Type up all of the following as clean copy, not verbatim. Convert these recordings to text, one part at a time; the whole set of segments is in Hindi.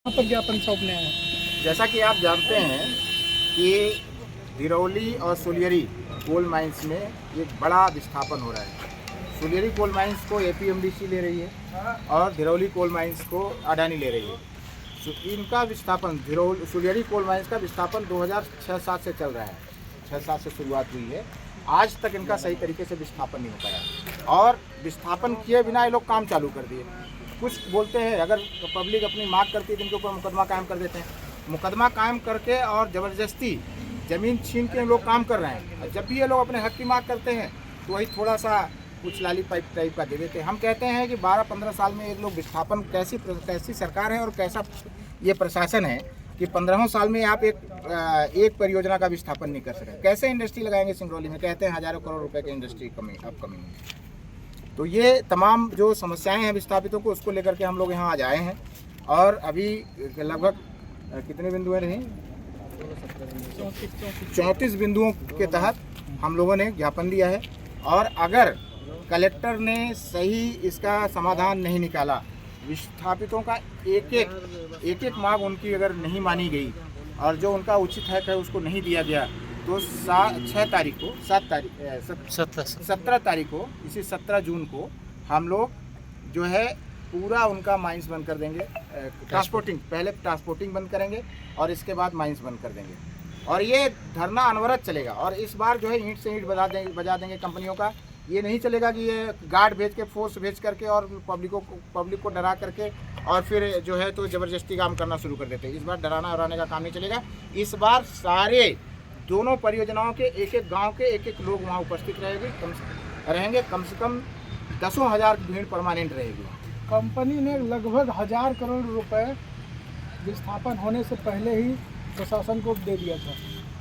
पर ज्ञापन सौंपने आए हैं। जैसा कि आप जानते हैं कि धिरौली और सुलियरी कोल माइंस में एक बड़ा विस्थापन हो रहा है। सुलियरी कोल माइंस को एपीएमडीसी ले रही है और धिरौली कोल माइंस को अडानी ले रही है। इनका विस्थापन सुलियरी कोल माइंस का विस्थापन 2006-07 से चल रहा है। 6-7 से शुरुआत हुई है। आज तक इनका सही तरीके से विस्थापन नहीं हो पाया और विस्थापन किए बिना ये लोग काम चालू कर दिए। कुछ बोलते हैं अगर पब्लिक अपनी मांग करती है तो इनके ऊपर मुकदमा कायम कर देते हैं। मुकदमा कायम करके और ज़बरदस्ती ज़मीन छीन के लोग काम कर रहे हैं। और जब भी ये लोग अपने हक की मांग करते हैं तो वही थोड़ा सा कुछ लाली पाइप टाइप का दे देते हैं। हम कहते हैं कि 12-15 साल में एक लोग विस्थापन कैसी सरकार है और कैसा ये प्रशासन है कि 15 साल में आप एक परियोजना का विस्थापन नहीं कर सके। कैसे इंडस्ट्री लगाएंगे सिंगरौली में? कहते हैं हज़ारों करोड़ रुपए की इंडस्ट्री अपकमिंग। तो ये तमाम जो समस्याएं हैं विस्थापितों को, उसको लेकर के हम लोग यहाँ आज आए हैं। और अभी लगभग कितने बिंदुएं रही? 34 बिंदुओं के तहत हम लोगों ने ज्ञापन दिया है। और अगर कलेक्टर ने सही इसका समाधान नहीं निकाला, विस्थापितों का एक मांग उनकी अगर नहीं मानी गई और जो उनका उचित हक है उसको नहीं दिया गया तो 17 तारीख को इसी 17 जून को हम लोग जो है पूरा उनका माइंस बंद कर देंगे। पहले ट्रांसपोर्टिंग बंद करेंगे और इसके बाद माइंस बंद कर देंगे। और ये धरना अनवरत चलेगा। और इस बार जो है ईंट से ईंट बजा देंगे कंपनियों का। ये नहीं चलेगा कि ये गार्ड भेज के, फोर्स भेज करके और पब्लिक को डरा करके और फिर जो है तो ज़बरदस्ती काम करना शुरू कर देते हैं। इस बार डराना उड़ाने का काम नहीं चलेगा। इस बार सारे दोनों परियोजनाओं के एक गांव के एक लोग वहां उपस्थित रहेंगे। कम से कम 10,000 भीड़ परमानेंट रहेगी। कंपनी ने लगभग 1000 करोड़ रुपए विस्थापन होने से पहले ही प्रशासन को दे दिया था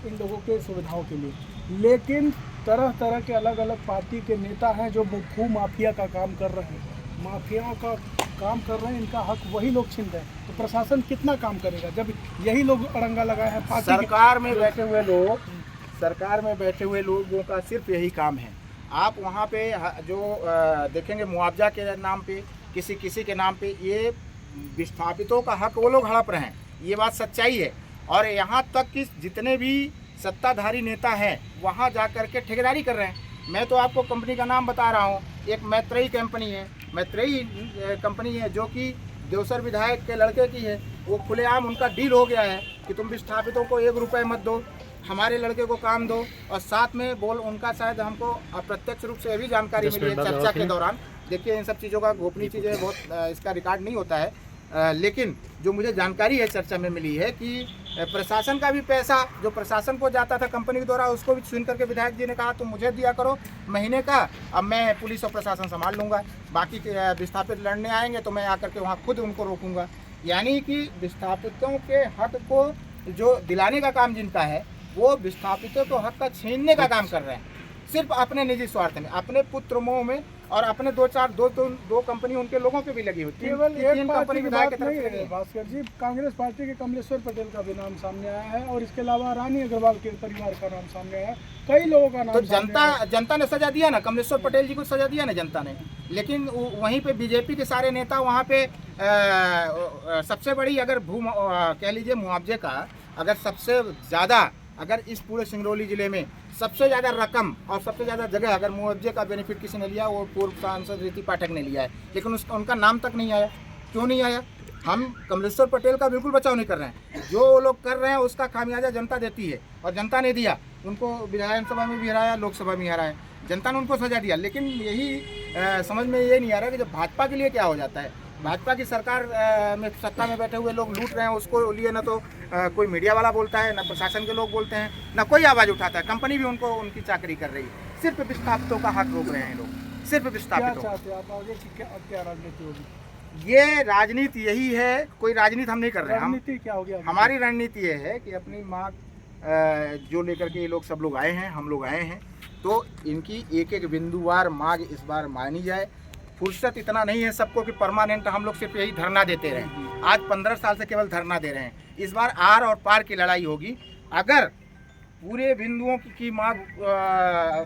इन लोगों के सुविधाओं के लिए। लेकिन तरह तरह के अलग अलग पार्टी के नेता हैं जो भू माफिया का काम कर रहे हैं, माफियाओं का काम कर रहे हैं। इनका हक वही लोग छीन रहे हैं। तो प्रशासन कितना काम करेगा जब यही लोग अड़ंगा लगाए हैं? सरकार में बैठे हुए लोगों का सिर्फ यही काम है। आप वहाँ पे जो देखेंगे मुआवजा के नाम पे, किसी के नाम पे ये विस्थापितों का हक वो लोग हड़प रहे हैं। ये बात सच्चाई है। और यहाँ तक कि जितने भी सत्ताधारी नेता हैं वहाँ जा कर के ठेकेदारी कर रहे हैं। मैं तो आपको कंपनी का नाम बता रहा हूँ। एक मैत्रेयी कंपनी है जो कि देवसर विधायक के लड़के की है। वो खुलेआम उनका डील हो गया है कि तुम विस्थापितों को 1 रुपये मत दो, हमारे लड़के को काम दो। और साथ में उनका शायद हमको अप्रत्यक्ष रूप से भी जानकारी मिली है चर्चा के दौरान। देखिए इन सब चीज़ों का गोपनीय चीज़ें बहुत इसका रिकॉर्ड नहीं होता है। लेकिन जो मुझे जानकारी है चर्चा में मिली है कि प्रशासन का भी पैसा जो प्रशासन को जाता था कंपनी के द्वारा, उसको भी छीन करके विधायक जी ने कहा तुम मुझे दिया करो महीने का, अब मैं पुलिस और प्रशासन संभाल लूँगा। बाकी विस्थापित लड़ने आएंगे तो मैं आकर के वहाँ खुद उनको रोकूंगा। यानी कि विस्थापितों के हक को जो दिलाने का काम जिनका है वो विस्थापितों को हक का छीनने का काम कर रहे हैं, सिर्फ अपने निजी स्वार्थ में, अपने पुत्र मोह में। और अपने दो कंपनी उनके लोगों पे भी लगी हुई। केवल एक कंपनी विधायक नहीं है भास्कर जी, कांग्रेस पार्टी के कमलेश्वर पटेल का भी नाम सामने आया है और इसके अलावा रानी अग्रवाल के परिवार का नाम सामने आया है। कई लोगों का नाम। तो जनता ने सजा दिया ना, कमलेश्वर पटेल जी को सजा दिया ना जनता ने। लेकिन वहीं पे बीजेपी के सारे नेता वहाँ पे सबसे बड़ी अगर कह लीजिए मुआवजे का अगर सबसे ज़्यादा अगर इस पूरे सिंगरौली जिले में सबसे ज़्यादा रकम और सबसे ज़्यादा जगह अगर मुआवजे का बेनिफिट किसी ने लिया वो पूर्व सांसद रीति पाठक ने लिया है। लेकिन उनका नाम तक नहीं आया। क्यों नहीं आया? हम कमलेश्वर पटेल का बिल्कुल बचाव नहीं कर रहे हैं। जो वो लोग कर रहे हैं उसका खामियाजा जनता देती है और जनता ने दिया। उनको विधानसभा में भी हराया, लोकसभा में हराया, जनता ने उनको सजा दिया। लेकिन यही समझ में ये नहीं आ रहा कि जब भाजपा के लिए क्या हो जाता है। भाजपा की सरकार में सत्ता में बैठे हुए लोग लूट रहे हैं, उसको लिए ना तो कोई मीडिया वाला बोलता है, ना प्रशासन के लोग बोलते हैं, ना कोई आवाज़ उठाता है। कंपनी भी उनकी चाकरी कर रही है। सिर्फ विस्थापितों का हक रोक रहे हैं लोग, सिर्फ विस्थापितों। क्या राजनीति होगी? ये राजनीति यही है। कोई राजनीति हम नहीं कर रहे हैं। राजनीति क्या हो गया? हमारी रणनीति ये है कि अपनी मांग जो लेकर के ये लोग सब लोग आए हैं, हम लोग आए हैं, तो इनकी एक बिंदुवार मांग इस बार मानी जाए। फुर्सत इतना नहीं है सबको कि परमानेंट हम लोग सिर्फ यही धरना देते रहें। आज 15 साल से केवल धरना दे रहे हैं। इस बार आर और पार की लड़ाई होगी। अगर पूरे बिंदुओं की मांग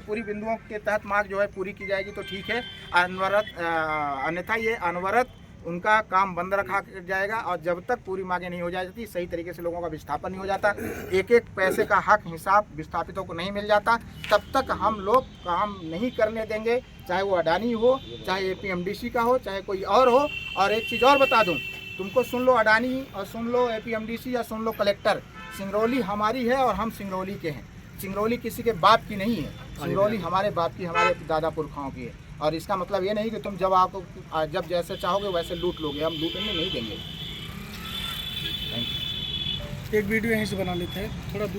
पूरी बिंदुओं के तहत मांग जो है पूरी की जाएगी तो ठीक है। अन्यथा ये अनवरत उनका काम बंद रखा जाएगा और जब तक पूरी मांगे नहीं हो जाती, सही तरीके से लोगों का विस्थापन नहीं हो जाता, एक एक पैसे का हक हिसाब विस्थापितों को नहीं मिल जाता, तब तक हम लोग काम नहीं करने देंगे, चाहे वो अडानी हो, चाहे एपीएमडीसी का हो, चाहे कोई और हो। और एक चीज़ और बता दूं तुमको, सुन लो अडानी और सुन लो एपीएमडीसी या सुन लो कलेक्टर, सिंगरौली हमारी है और हम सिंगरौली के हैं। सिंगरौली किसी के बाप की नहीं है, सिंगरौली हमारे बाप की, हमारे दादा पुरखाओं की है। और इसका मतलब ये नहीं कि तुम जब जैसे चाहोगे वैसे लूट लोगे, हम लूटने नहीं देंगे। Thank you. एक वीडियो यहीं से बना लेते हैं थोड़ा